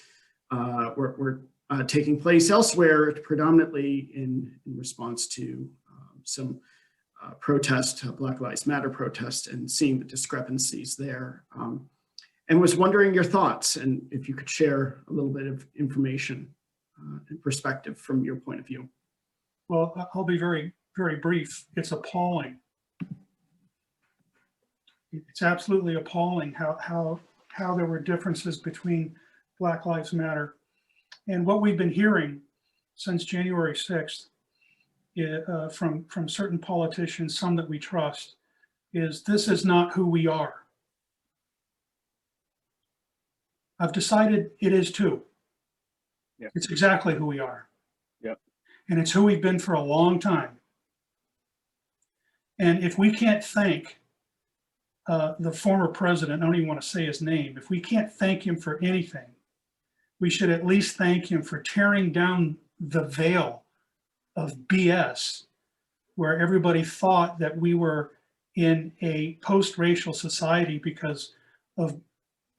were taking place elsewhere, predominantly in response to some protest, Black Lives Matter protest, and seeing the discrepancies there. And was wondering your thoughts, and if you could share a little bit of information and perspective from your point of view. Well, I'll be very, very brief. It's appalling. It's absolutely appalling how there were differences between Black Lives Matter and what we've been hearing since January 6th from certain politicians, some that we trust, is this is not who we are. I've decided it is too. Yeah. It's exactly who we are. Yep. And it's who we've been for a long time. And if we can't thank the former president, I don't even want to say his name, if we can't thank him for anything, we should at least thank him for tearing down the veil of BS where everybody thought that we were in a post-racial society because of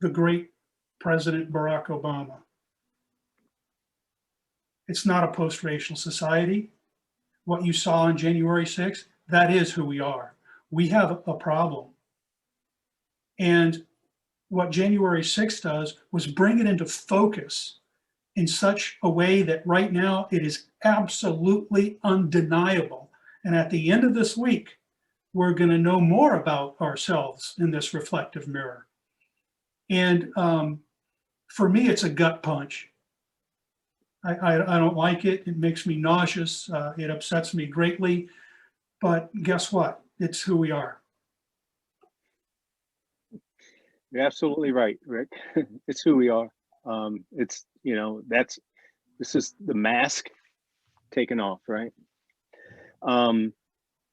the great President Barack Obama. It's not a post-racial society. What you saw on January 6th, that is who we are. We have a problem. And what January 6th does was bring it into focus in such a way that right now it is absolutely undeniable. And at the end of this week, we're going to know more about ourselves in this reflective mirror. And for me, it's a gut punch. I don't like it. It makes me nauseous. It upsets me greatly. But guess what? It's who we are. You're absolutely right, Rick. It's who we are. It's, you know, this is the mask taken off, right?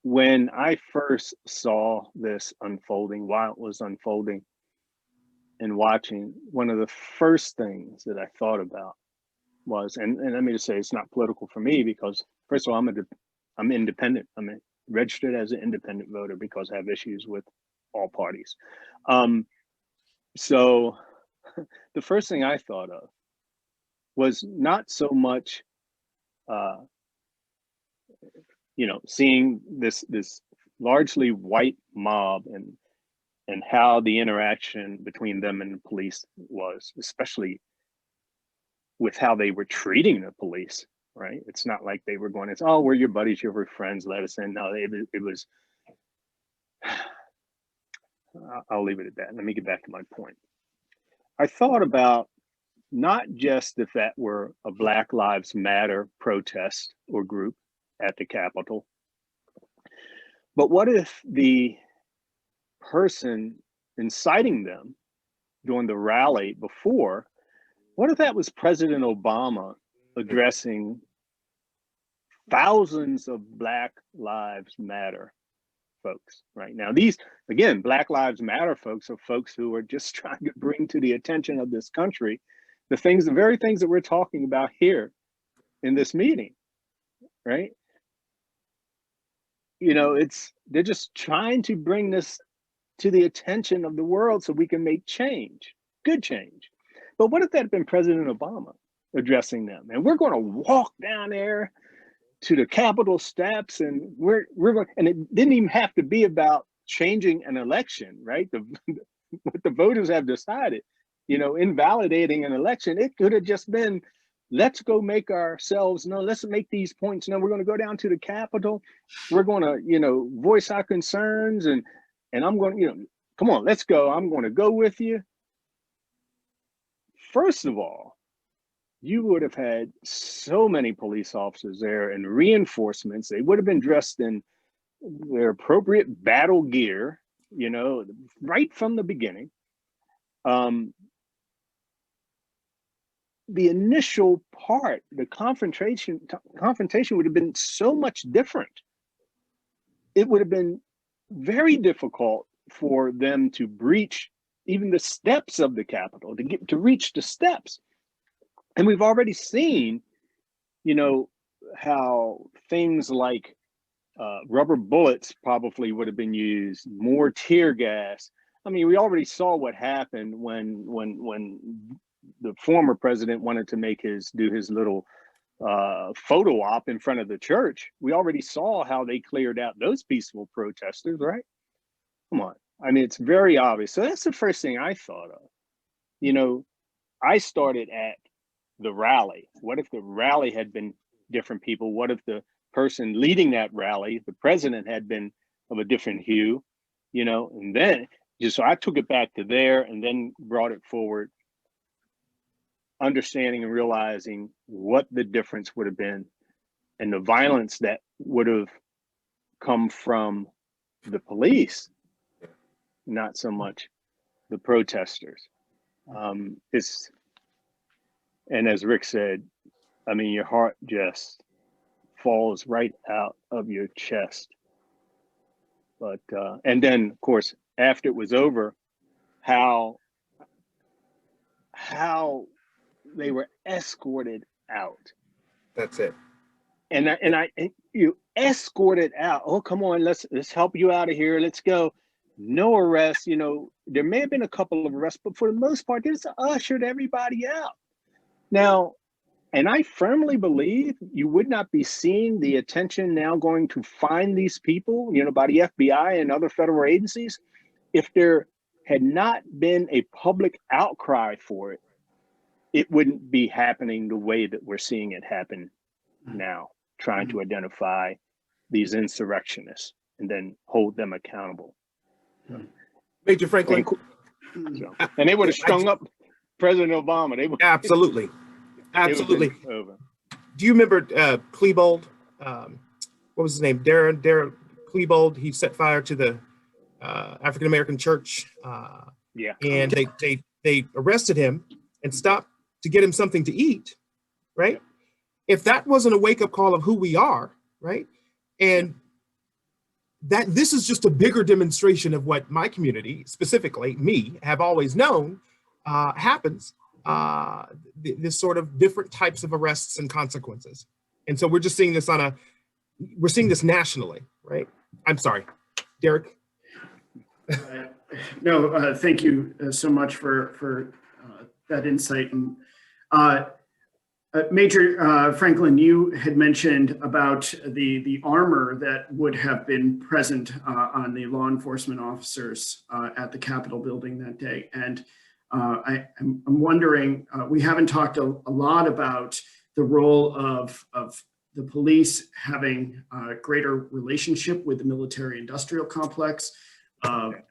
When I first saw this unfolding, while it was unfolding and watching, one of the first things that I thought about was, and let me just say, it's not political for me because, first of all, I'm independent. I'm registered as an independent voter because I have issues with all parties. So the first thing I thought of was not so much, you know, seeing this largely white mob and how the interaction between them and the police was, especially with how they were treating the police, right? It's not like they were going, it's, oh, we're your buddies, you're your friends, let us in. No, it was, I'll leave it at that. Let me get back to my point. I thought about not just if that were a Black Lives Matter protest or group at the Capitol, but what if the person inciting them during the rally before, what if that was President Obama addressing thousands of Black Lives Matter folks right now? These, again, Black Lives Matter folks are folks who are just trying to bring to the attention of this country the very things that we're talking about here in this meeting, right? You know, they're just trying to bring this to the attention of the world so we can make change, good change. But what if that had been President Obama addressing them? And we're going to walk down there to the Capitol steps, and we're going, and it didn't even have to be about changing an election, right? what the voters have decided. You know, invalidating an election, it could have just been, let's go make ourselves known. Let's make these points known. We're going to go down to the Capitol. We're going to, you know, voice our concerns, and I'm going to, you know, come on, let's go. I'm going to go with you. First of all, you would have had so many police officers there and reinforcements. They would have been dressed in their appropriate battle gear, you know, right from the beginning. The initial part, the confrontation would have been so much different. It would have been very difficult for them to breach even the steps of the Capitol, to reach the steps. And we've already seen, you know, how things like rubber bullets probably would have been used, more tear gas. I mean, we already saw what happened when the former president wanted to do his little photo op in front of the church. We already saw how they cleared out those peaceful protesters, right? Come on. I mean, it's very obvious. So that's the first thing I thought of. You know, I started at the rally. What if the rally had been different people? What if the person leading that rally, the president, had been of a different hue? You know, and then so I took it back to there and then brought it forward, understanding and realizing what the difference would have been and the violence that would have come from the police, not so much the protesters. And as Rick said, I mean, your heart just falls right out of your chest. But, and then of course, after it was over, how they were escorted out. That's it. And you escorted out. Oh, come on, let's help you out of here. Let's go. No arrests. You know, there may have been a couple of arrests, but for the most part, they just ushered everybody out. Now, and I firmly believe you would not be seeing the attention now going to find these people, you know, by the FBI and other federal agencies, if there had not been a public outcry for it. It wouldn't be happening the way that we're seeing it happen now, trying to identify these insurrectionists and then hold them accountable. Major Franklin. And they would have strung up President Obama. They would, absolutely. Absolutely. Over. Do you remember Klebold? What was his name? Darren Klebold. He set fire to the African-American church. Yeah. And they arrested him and stopped to get him something to eat, right? If that wasn't a wake-up call of who we are, right? And that this is just a bigger demonstration of what my community, specifically me, have always known happens, this sort of different types of arrests and consequences. And so we're just seeing this we're seeing this nationally, right? I'm sorry, Derek. No, thank you so much for that insight. And Major Franklin, you had mentioned about the armor that would have been present on the law enforcement officers at the Capitol building that day. And I'm wondering, we haven't talked a lot about the role of the police having a greater relationship with the military industrial complex,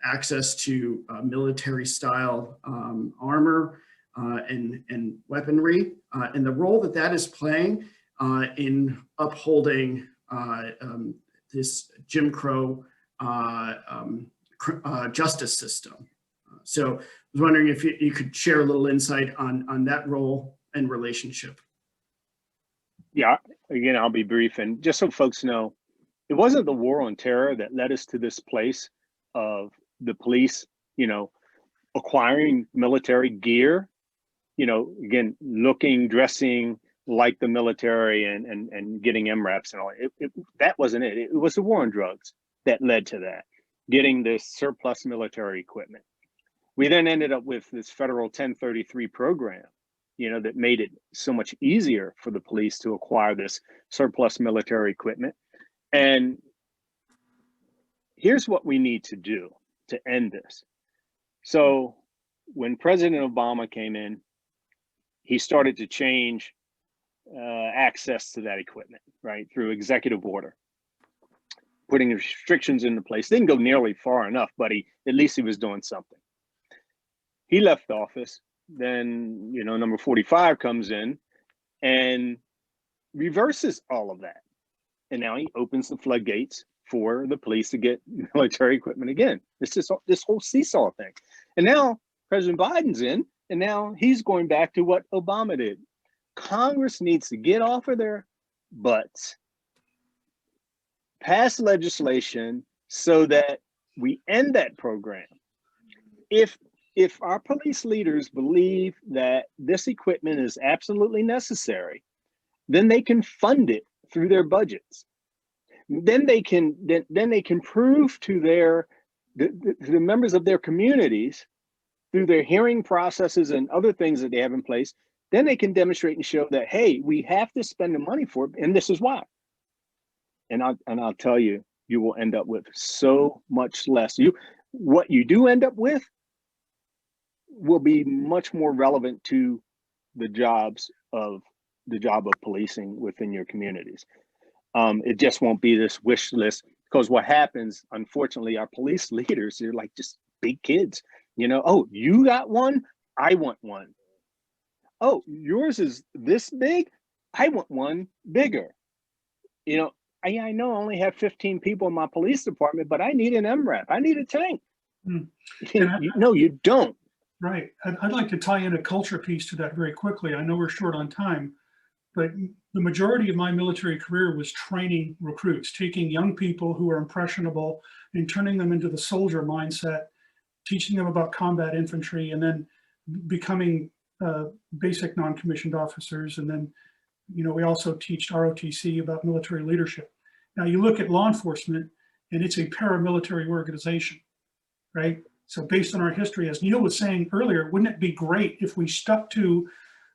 access to military style armor, and weaponry, and the role that is playing in upholding this Jim Crow justice system. So I was wondering if you could share a little insight on that role and relationship. Yeah, again, I'll be brief. And just so folks know, it wasn't the war on terror that led us to this place of the police, you know, acquiring military gear, you know, again, dressing like the military and getting MRAPs and all. That wasn't it. It was the war on drugs that led to that, getting this surplus military equipment. We then ended up with this federal 1033 program, you know, that made it so much easier for the police to acquire this surplus military equipment. And here's what we need to do to end this. So when President Obama came in, he started to change access to that equipment, right, through executive order, putting restrictions into place. Didn't go nearly far enough, but at least he was doing something. He left office. Then, you know, number 45 comes in and reverses all of that. And now he opens the floodgates for the police to get military equipment again. It's just this whole seesaw thing. And now President Biden's in, and now he's going back to what Obama did. Congress needs to get off of their butts, pass legislation so that we end that program. If our police leaders believe that this equipment is absolutely necessary, then they can fund it through their budgets. Then they can prove to the members of their communities through their hearing processes and other things that they have in place. Then they can demonstrate and show that, hey, we have to spend the money for it, and this is why. And I'll tell you, you will end up with so much less. What you do end up with will be much more relevant to the job of policing within your communities. It just won't be this wish list, because what happens, unfortunately, our police leaders, they're like just big kids. You know, oh, you got one, I want one. Oh, yours is this big, I want one bigger. You know, I know I only have 15 people in my police department, but I need an MRAP. I need a tank. No, you don't. Right. I'd like to tie in a culture piece to that very quickly. I know we're short on time, but the majority of my military career was training recruits, taking young people who are impressionable and turning them into the soldier mindset, teaching them about combat infantry, and then becoming basic non-commissioned officers. And then, you know, we also teach ROTC about military leadership. Now you look at law enforcement and it's a paramilitary organization, right? So based on our history, as Neill was saying earlier, wouldn't it be great if we stuck to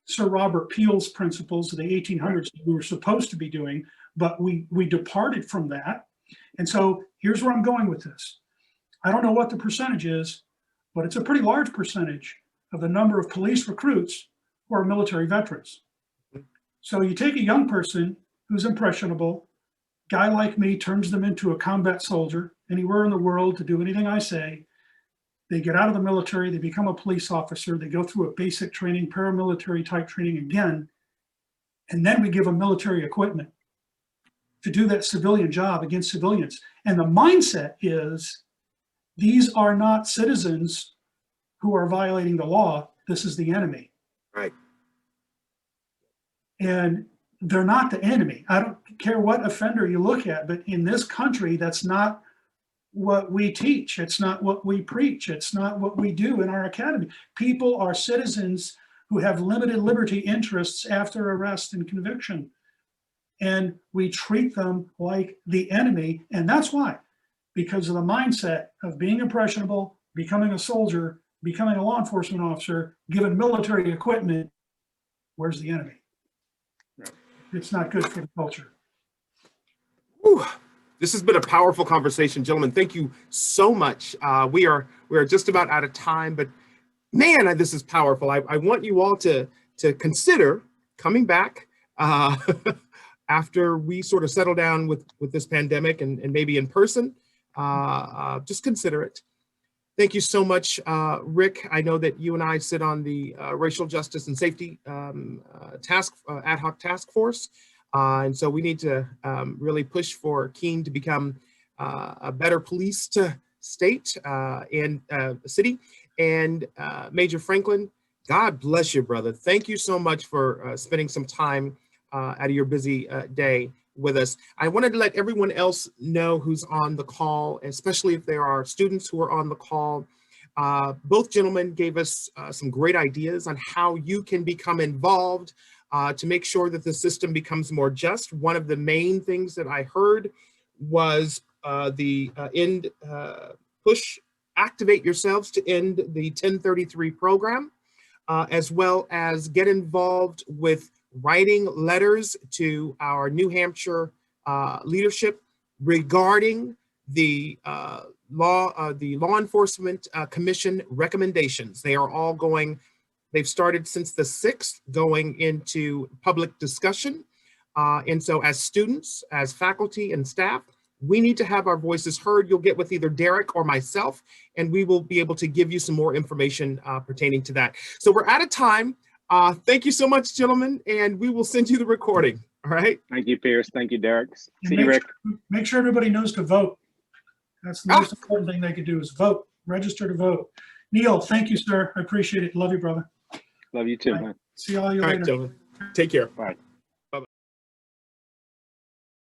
Sir Robert Peel's principles of the 1800s that we were supposed to be doing, but we departed from that. And so here's where I'm going with this. I don't know what the percentage is, but it's a pretty large percentage of the number of police recruits who are military veterans. So you take a young person who's impressionable, guy like me turns them into a combat soldier anywhere in the world to do anything I say. They get out of the military, they become a police officer, they go through a basic training, paramilitary type training again, and then we give them military equipment to do that civilian job against civilians. And the mindset is, these are not citizens who are violating the law, this is the enemy. Right. And they're not the enemy. I don't care what offender you look at, but in this country, that's not what we teach. It's not what we preach. It's not what we do in our academy. People are citizens who have limited liberty interests after arrest and conviction. And we treat them like the enemy. And that's why, because of the mindset of being impressionable, becoming a soldier, becoming a law enforcement officer, given military equipment, where's the enemy? It's not good for the culture. Whew. This has been a powerful conversation, gentlemen. Thank you so much. We are just about out of time, but man, this is powerful. I want you all to consider coming back after we sort of settle down with this pandemic and maybe in person. Just consider it. Thank you so much, Rick. I know that you and I sit on the Racial Justice and Safety ad hoc task force. And so we need to really push for Keene to become a better policed state and city. And Major Franklin, God bless you, brother. Thank you so much for spending some time out of your busy day with us. I wanted to let everyone else know who's on the call, especially if there are students who are on the call. Both gentlemen gave us some great ideas on how you can become involved to make sure that the system becomes more just. One of the main things that I heard was activate yourselves to end the 1033 program, as well as get involved with writing letters to our New Hampshire leadership regarding the Law Enforcement Commission recommendations. They are all going, they've started since the 6th, going into public discussion. And so as students, as faculty and staff, we need to have our voices heard. You'll get with either Derek or myself, and we will be able to give you some more information pertaining to that. So we're out of time. Thank you so much, gentlemen, and we will send you the recording. All right. Thank you, Pierce. Thank you, Derek. And See you, Rick. make sure everybody knows to vote. That's the most important thing they can do is vote, register to vote. Neill, thank you, sir. I appreciate it. Love you, brother. Love you too, Bye. man. See all you All right, later. gentlemen. Take care. Bye.